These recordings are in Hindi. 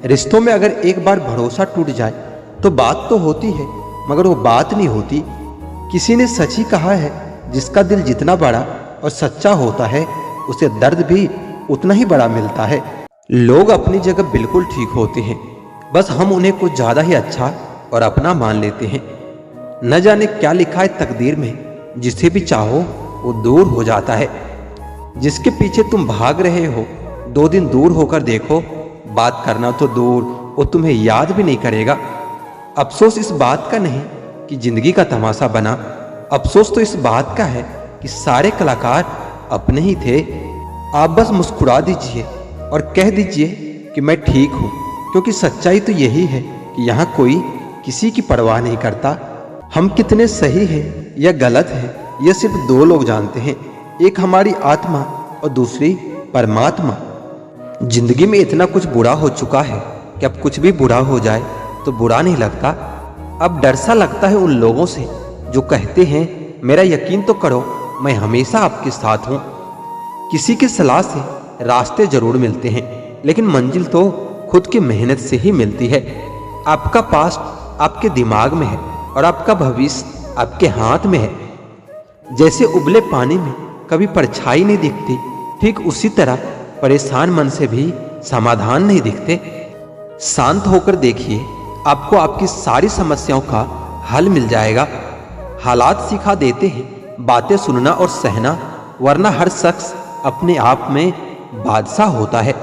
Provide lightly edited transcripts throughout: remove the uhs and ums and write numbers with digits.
रिश्तों में अगर एक बार भरोसा टूट जाए तो बात तो होती है, मगर वो बात नहीं होती। किसी ने सच ही कहा है, जिसका दिल जितना बड़ा और सच्चा होता है उसे दर्द भी उतना ही बड़ा मिलता है। लोग अपनी जगह बिल्कुल ठीक होते हैं, बस हम उन्हें कुछ ज़्यादा ही अच्छा और अपना मान लेते हैं। न जाने क्या लिखा है तकदीर में, जिसे भी चाहो वो दूर हो जाता है। जिसके पीछे तुम भाग रहे हो 2 दिन दूर होकर देखो, बात करना तो दूर, वो तुम्हें याद भी नहीं करेगा। अफसोस इस बात का नहीं कि जिंदगी का तमाशा बना, अफसोस तो इस बात का है कि सारे कलाकार अपने ही थे। आप बस मुस्कुरा दीजिए और कह दीजिए कि मैं ठीक हूँ, क्योंकि सच्चाई तो यही है कि यहाँ कोई किसी की परवाह नहीं करता। हम कितने सही हैं या गलत हैं यह सिर्फ 2 लोग जानते हैं, एक हमारी आत्मा और दूसरी परमात्मा। जिंदगी में इतना कुछ बुरा हो चुका है कि अब कुछ भी बुरा हो जाए तो बुरा नहीं लगता। अब डर सा लगता है उन लोगों से जो कहते हैं मेरा यकीन तो करो, मैं हमेशा आपके साथ हूँ। किसी की सलाह से रास्ते जरूर मिलते हैं, लेकिन मंजिल तो खुद की मेहनत से ही मिलती है। आपका पास्ट आपके दिमाग में है और आपका भविष्य आपके हाथ में है। जैसे उबले पानी में कभी परछाई नहीं दिखती, ठीक उसी तरह परेशान मन से भी समाधान नहीं दिखते। शांत होकर देखिए, आपको आपकी सारी समस्याओं का हल मिल जाएगा। हालात सिखा देते हैं बातें सुनना और सहना, वरना हर शख्स अपने आप में बादशाह होता है।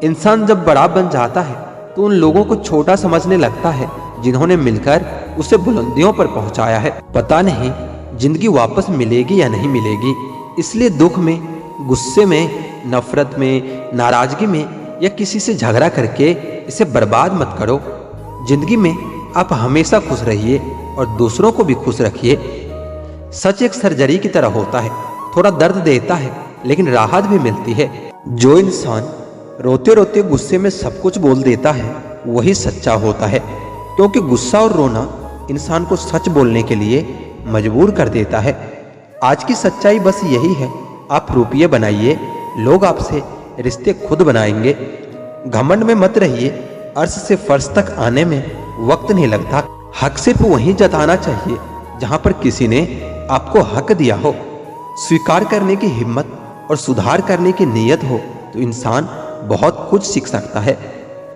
इंसान जब बड़ा बन जाता है तो उन लोगों को छोटा समझने लगता है जिन्होंने मिलकर उसे बुलंदियों पर पहुंचाया है। पता नहीं जिंदगी वापस मिलेगी या नहीं मिलेगी, इसलिए दुख में, गुस्से में, नफरत में, नाराजगी में या किसी से झगड़ा करके इसे बर्बाद मत करो। जिंदगी में आप हमेशा खुश रहिए और दूसरों को भी खुश रखिए। सच एक सर्जरी की तरह होता है, थोड़ा दर्द देता है लेकिन राहत भी मिलती है। जो इंसान रोते रोते गुस्से में सब कुछ बोल देता है वही सच्चा होता है, क्योंकि गुस्सा और रोना इंसान को सच बोलने के लिए मजबूर कर देता है। आज की सच्चाई बस यही है, आप रुपये बनाइए, लोग आपसे रिश्ते खुद बनाएंगे। घमंड में मत रहिए, अर्श से फर्श तक आने में वक्त नहीं लगता। हक सिर्फ वहीं जताना चाहिए जहां पर किसी ने आपको हक दिया हो। स्वीकार करने की हिम्मत और सुधार करने की नीयत हो तो इंसान बहुत कुछ सीख सकता है।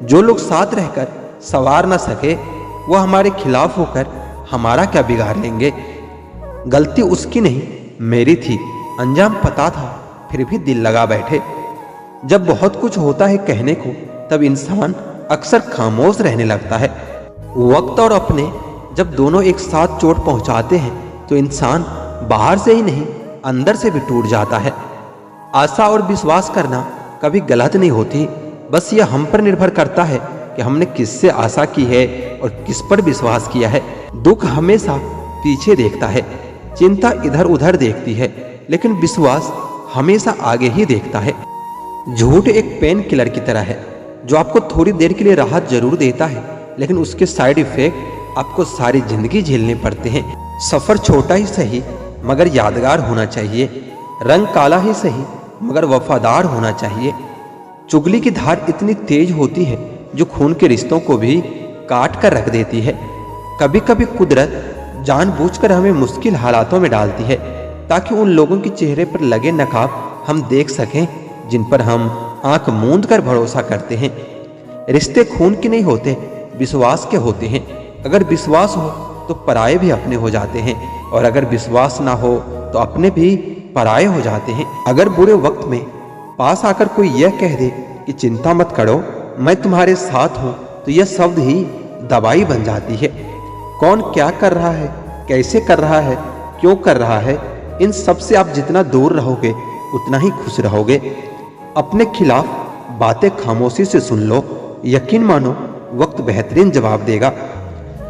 जो लोग साथ रहकर संवार ना सके वह हमारे खिलाफ होकर हमारा क्या बिगाड़ लेंगे। गलती उसकी नहीं मेरी थी, अंजाम पता था फिर भी दिल लगा बैठे। जब बहुत कुछ होता है कहने को, तब इंसान अक्सर खामोश रहने लगता है। वक्त और अपने जब दोनों एक साथ चोट पहुंचाते हैं तो इंसान बाहर से ही नहीं अंदर से भी टूट जाता है। आशा और विश्वास करना कभी गलत नहीं होती, बस यह हम पर निर्भर करता है कि हमने किससे आशा की है और किस पर विश्वास किया है। दुख हमेशा पीछे देखता है, चिंता इधर उधर देखती है, लेकिन विश्वास हमेशा आगे ही देखता है। झूठ एक पेन किलर की तरह है जो आपको थोड़ी देर के लिए राहत जरूर देता है, लेकिन उसके साइड इफेक्ट आपको सारी जिंदगी झेलने पड़ते हैं। सफर छोटा ही सही मगर यादगार होना चाहिए, रंग काला ही सही मगर वफादार होना चाहिए। चुगली की धार इतनी तेज होती है जो खून के रिश्तों को भी काट कर रख देती है। कभी कभी कुदरत जानबूझकर हमें मुश्किल हालातों में डालती है ताकि उन लोगों के चेहरे पर लगे नकाब हम देख सकें जिन पर हम आंख मूंद कर भरोसा करते हैं। रिश्ते खून के नहीं होते, विश्वास के होते हैं। अगर विश्वास हो तो पराये भी अपने हो जाते हैं, और अगर विश्वास ना हो तो अपने भी पराये हो जाते हैं। अगर बुरे वक्त में पास आकर कोई यह कह दे कि चिंता मत करो, मैं तुम्हारे साथ हूँ, तो यह शब्द ही दवाई बन जाती है। कौन क्या कर रहा है, कैसे कर रहा है, क्यों कर रहा है, इन सब से आप जितना दूर रहोगे उतना ही खुश रहोगे। अपने खिलाफ बातें खामोशी से सुन लो, यकीन मानो वक्त बेहतरीन जवाब देगा।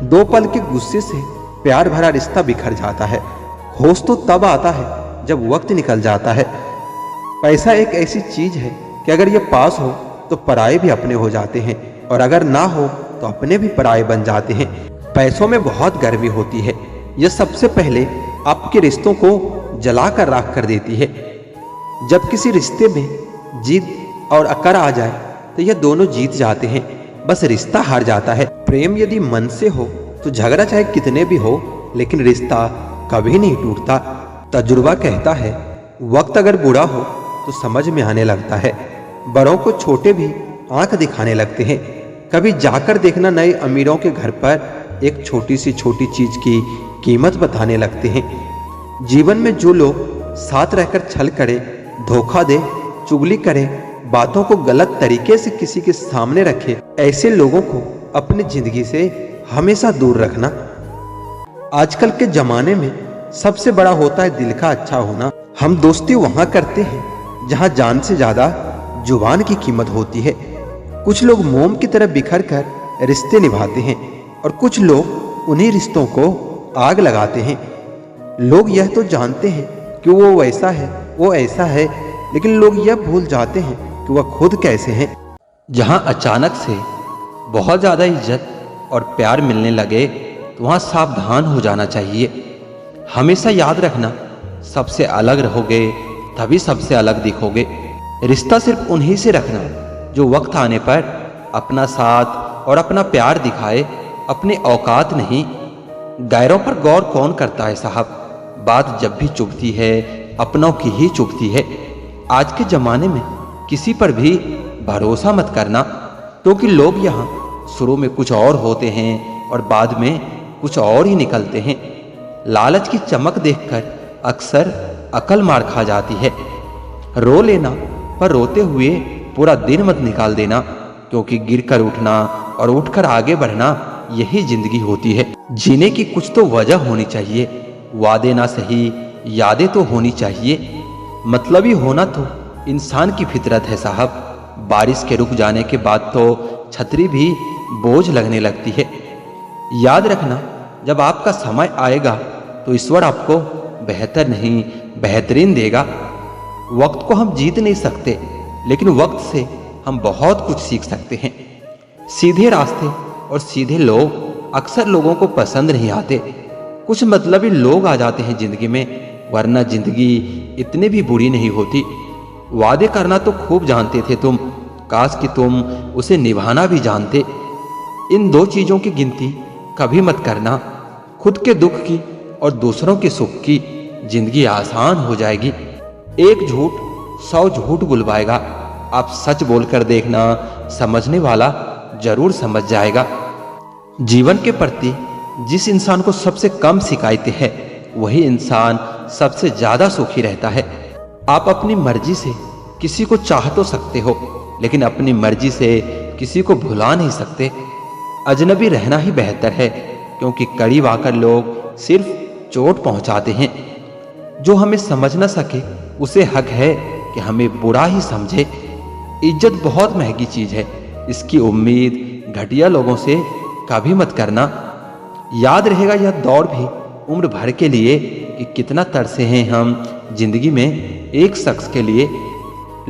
2 पल के गुस्से से प्यार भरा रिश्ता बिखर जाता है। होश तो तब आता है जब वक्त निकल जाता है। पैसा एक ऐसी चीज है कि अगर ये पास हो तो पराये भी अपने हो जाते हैं, और अगर ना हो तो अपने भी पराये बन जाते हैं। पैसों में बहुत गर्मी होती है, यह सबसे पहले आपके रिश्तों को जला कर राख कर देती है। जब किसी रिश्ते में जिद और अकड़ आ जाए तो यह दोनों जीत जाते हैं, बस रिश्ता हार जाता है। प्रेम यदि मन से हो तो झगड़ा चाहे कितने भी हो, लेकिन रिश्ता कभी नहीं टूटता। तजुर्बा कहता है वक्त अगर बुरा हो तो समझ में आने लगता है। बड़ों को छोटे भी आंख दिखाने लगते हैं। कभी जाकर देखना नए अमीरों के घर पर एक छोटी सी छोटी चीज की कीमत बताने लगते हैं। जीवन में जो लोग साथ रहकर छल करे, धोखा दे, चुगली करे, बातों को गलत तरीके से किसी के सामने रखे, ऐसे लोगों को अपनी जिंदगी से हमेशा दूर रखना। आजकल के जमाने में सबसे बड़ा होता है दिल का अच्छा होना। हम दोस्ती वहां करते हैं जहां जान से ज्यादा जुबान की कीमत होती है। कुछ लोग मोम की तरह बिखर कर रिश्ते निभाते हैं और कुछ लोग उन्हीं रिश्तों को आग लगाते हैं। लोग यह तो जानते हैं कि वो वैसा है, वो ऐसा है, लेकिन लोग यह भूल जाते हैं कि वह खुद कैसे हैं। जहां अचानक से बहुत ज़्यादा इज्जत और प्यार मिलने लगे तो वहाँ सावधान हो जाना चाहिए। हमेशा याद रखना, सबसे अलग रहोगे तभी सबसे अलग दिखोगे। रिश्ता सिर्फ उन्हीं से रखना जो वक्त आने पर अपना साथ और अपना प्यार दिखाए, अपनी औकात नहीं। गैरों पर गौर कौन करता है साहब, बात जब भी चुभती है अपनों की ही चुभती है। आज के ज़माने में किसी पर भी भरोसा मत करना, क्योंकि लोग यहाँ शुरू में कुछ और होते हैं और बाद में कुछ और ही निकलते हैं। लालच की चमक देखकर अक्सर अकल मार खा जाती है। रो लेना, पर रोते हुए पूरा दिन मत निकाल देना, क्योंकि गिरकर उठना और उठकर आगे बढ़ना यही जिंदगी होती है। जीने की कुछ तो वजह होनी चाहिए। वादे ना सही, यादें तो होनी चाहिए। मतलबी होना तो इंसान की फितरत है साहब। बारिश के रुक जाने के बाद तो छतरी भी बोझ लगने लगती है। याद रखना, जब आपका समय आएगा तो ईश्वर आपको बेहतर नहीं बेहतरीन देगा। वक्त को हम जीत नहीं सकते, लेकिन वक्त से हम बहुत कुछ सीख सकते हैं। सीधे रास्ते और सीधे लोग अक्सर लोगों को पसंद नहीं आते। कुछ मतलबी लोग आ जाते हैं जिंदगी में, वरना जिंदगी इतनी भी बुरी नहीं होती। वादे करना तो खूब जानते थे तुम, काश कि तुम उसे निभाना भी जानते। इन दो चीजों की गिनती कभी मत करना, खुद के दुख की और दूसरों के सुख की। जिंदगी आसान हो जाएगी। एक झूठ 100 झूठ बुलवाएगा। आप सच बोलकर देखना, समझने वाला जरूर समझ जाएगा। जीवन के प्रति जिस इंसान को सबसे कम शिकायतें हैं, वही इंसान सबसे ज्यादा सुखी रहता है। आप अपनी मर्जी से किसी को चाह तो सकते हो, लेकिन अपनी मर्जी से किसी को भुला नहीं सकते। अजनबी रहना ही बेहतर है, क्योंकि करीब आकर लोग सिर्फ चोट पहुंचाते हैं। जो हमें समझ न सके उसे हक है कि हमें बुरा ही समझे। इज्जत बहुत महंगी चीज है, इसकी उम्मीद घटिया लोगों से कभी मत करना। याद रहेगा यह दौर भी उम्र भर के लिए कि कितना तरसे हैं हम जिंदगी में एक शख्स के लिए।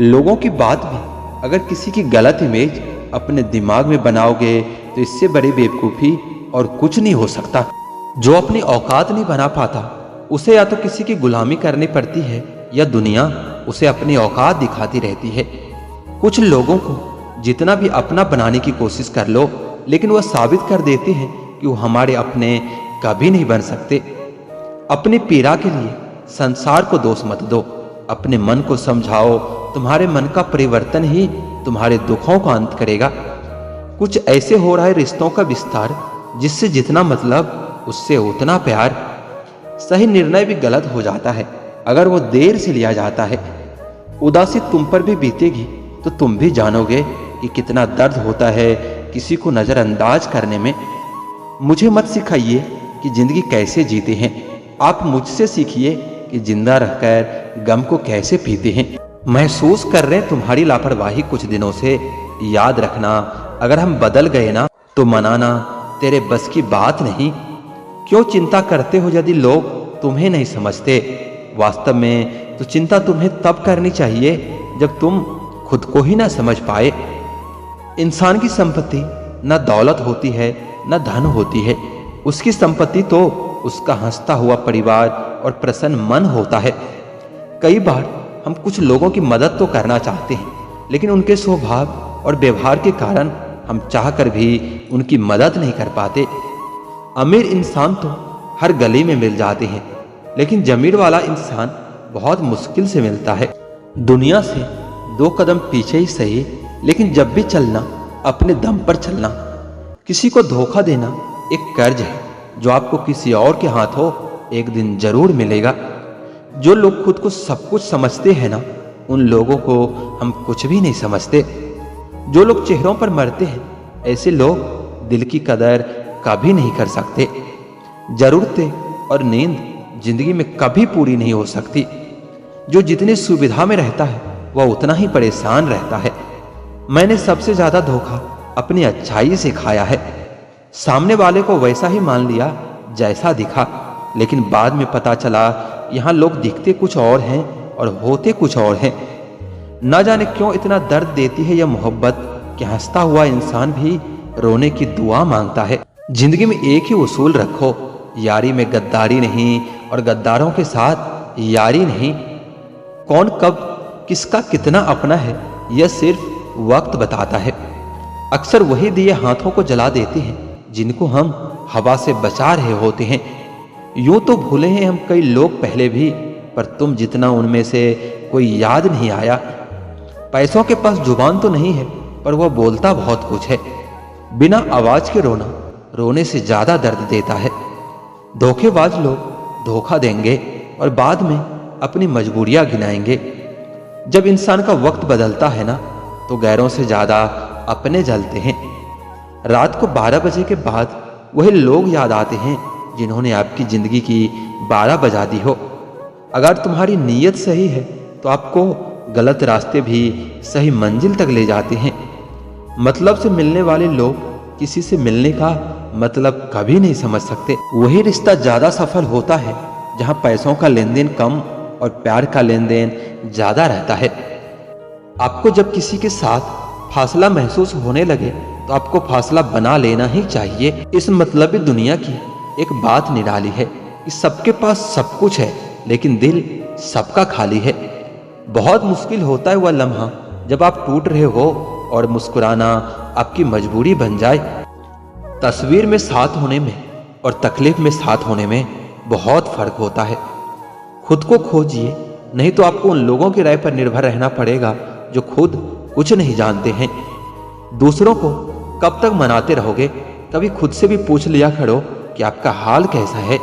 लोगों की बात भी अगर किसी की गलत इमेज अपने दिमाग में बनाओगे तो इससे बड़ी बेवकूफ़ी और कुछ नहीं हो सकता। जो अपनी औकात नहीं बना पाता उसे या तो किसी की गुलामी करनी पड़ती है, या दुनिया उसे अपनी औकात दिखाती रहती है। कुछ लोगों को जितना भी अपना बनाने की कोशिश कर लो, लेकिन वह साबित कर देते हैं कि वो हमारे अपने कभी नहीं बन सकते। अपनी पीड़ा के लिए संसार को दोष मत दो, अपने मन को समझाओ। तुम्हारे मन का परिवर्तन ही तुम्हारे दुखों का अंत करेगा। कुछ ऐसे हो रहा है रिश्तों का विस्तार, जिससे जितना मतलब उससे उतना प्यार। सही निर्णय भी गलत हो जाता है अगर वो देर से लिया जाता है। उदासी तुम पर भी बीतेगी तो तुम भी जानोगे कि कितना दर्द होता है किसी को नजरअंदाज करने में। मुझे मत सिखाइए कि जिंदगी कैसे जीते हैं, आप मुझसे सीखिए कि जिंदा रहकर गम को कैसे पीते हैं। महसूस कर रहे तुम्हारी लापरवाही कुछ दिनों से। याद रखना, अगर हम बदल गए ना तो मनाना तेरे बस की बात नहीं। क्यों चिंता करते हो यदि लोग तुम्हें नहीं समझते? वास्तव में तो चिंता तुम्हें तब करनी चाहिए जब तुम खुद को ही ना समझ पाए। इंसान की संपत्ति न दौलत होती है न धन होती है, उसकी संपत्ति तो उसका हंसता हुआ परिवार और प्रसन्न मन होता है। कई बार हम कुछ लोगों की मदद तो करना चाहते हैं, लेकिन उनके स्वभाव और व्यवहार के कारण हम चाहकर भी उनकी मदद नहीं कर पाते। अमीर इंसान तो हर गली में मिल जाते हैं, लेकिन जमीर वाला इंसान बहुत मुश्किल से मिलता है। दुनिया से 2 कदम पीछे ही सही, लेकिन जब भी चलना अपने दम पर चलना। किसी को धोखा देना एक कर्ज है जो आपको किसी और के हाथों एक दिन जरूर मिलेगा। जो लोग खुद को सब कुछ समझते हैं ना, उन लोगों को हम कुछ भी नहीं समझते। जो लोग चेहरों पर मरते हैं, ऐसे लोग दिल की कदर कभी नहीं कर सकते। जरूरतें और नींद जिंदगी में कभी पूरी नहीं हो सकती। जो जितनी सुविधा में रहता है वह उतना ही परेशान रहता है। मैंने सबसे ज्यादा धोखा अपनी अच्छाई से खाया है। सामने वाले को वैसा ही मान लिया जैसा दिखा, लेकिन बाद में पता चला यहाँ लोग दिखते कुछ और हैं और होते कुछ और हैं। न जाने क्यों इतना दर्द देती है यह मोहब्बत कि हंसता हुआ इंसान भी रोने की दुआ मांगता है। जिंदगी में एक ही उसूल रखो, यारी में गद्दारी नहीं और गद्दारों के साथ यारी नहीं। कौन कब किसका कितना अपना है यह सिर्फ वक्त बताता है। अक्सर वही दिए हाथों को जला देते हैं जिनको हम हवा से बचा रहे होते हैं। यूं तो भूले हैं हम कई लोग पहले भी, पर तुम जितना उनमें से कोई याद नहीं आया। पैसों के पास जुबान तो नहीं है, पर वह बोलता बहुत कुछ है। बिना आवाज के रोना रोने से ज्यादा दर्द देता है। धोखेबाज लोग धोखा देंगे और बाद में अपनी मजबूरियां गिनाएंगे। जब इंसान का वक्त बदलता है ना, तो गैरों से ज्यादा अपने जलते हैं। रात को 12 बजे के बाद वही लोग याद आते हैं जिन्होंने आपकी जिंदगी की 12 बजा दी हो। अगर तुम्हारी नीयत सही है तो आपको गलत रास्ते भी सही मंजिल तक ले जाते हैं। मतलब से मिलने वाले लोग किसी से मिलने का मतलब कभी नहीं समझ सकते। वही रिश्ता ज्यादा सफल होता है जहां पैसों का लेन देन कम और प्यार का लेन देन ज्यादा रहता है। आपको जब किसी के साथ फासला महसूस होने लगे तो आपको फासला बना लेना ही चाहिए। इस मतलबी दुनिया की एक बात निराली है कि सबके पास सब कुछ है, लेकिन दिल सबका खाली है। बहुत मुश्किल होता है वह लम्हा जब आप टूट रहे हो और मुस्कुराना आपकी मजबूरी बन जाए। तस्वीर में साथ होने में और तकलीफ में साथ होने में बहुत फर्क होता है। खुद को खोजिए, नहीं तो आपको उन लोगों की राय पर निर्भर रहना पड़ेगा जो खुद कुछ नहीं जानते हैं। दूसरों को कब तक मनाते रहोगे? कभी खुद से भी पूछ लिया करो कि आपका हाल कैसा है।